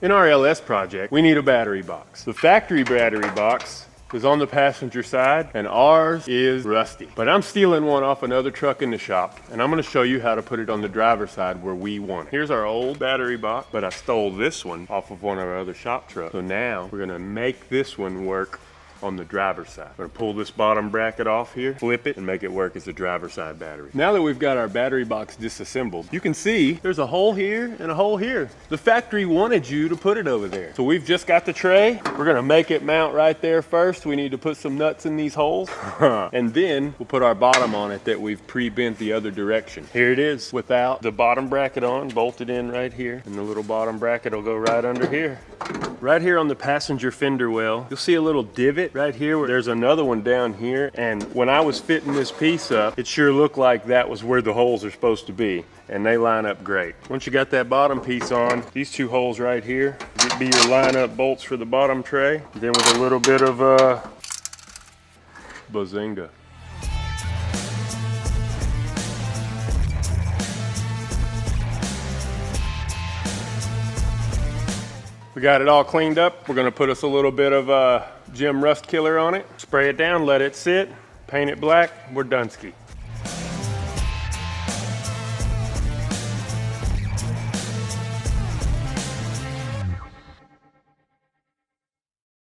In our LS project, we need a battery box. The factory battery box is on the passenger side and ours is rusty. But I'm stealing one off another truck in the shop and I'm gonna show you how to put it on the driver's side where we want it. Here's our old battery box, but I stole this one off of one of our other shop trucks. So now we're gonna make this one work on the driver's side. I'm gonna pull this bottom bracket off here, flip it, and make it work as a driver's side battery. Now that we've got our battery box disassembled, you can see there's a hole here and a hole here. The factory wanted you to put it over there. So we've just got the tray. We're gonna make it mount right there first. We need to put some nuts in these holes. And then we'll put our bottom on it that we've pre-bent the other direction. Here it is without the bottom bracket on, bolted in right here. And the little bottom bracket will go right under here. Right here on the passenger fender well, you'll see a little divot right here where there's another one down here. And when I was fitting this piece up, it sure looked like that was where the holes are supposed to be. And they line up great. Once you got that bottom piece on, these two holes right here, be your line up bolts for the bottom tray. Then with a little bit of bazinga. We got it all cleaned up. We're gonna put us a little bit of Gem Rust Killer on it, spray it down, let it sit, paint it black, we're done ski.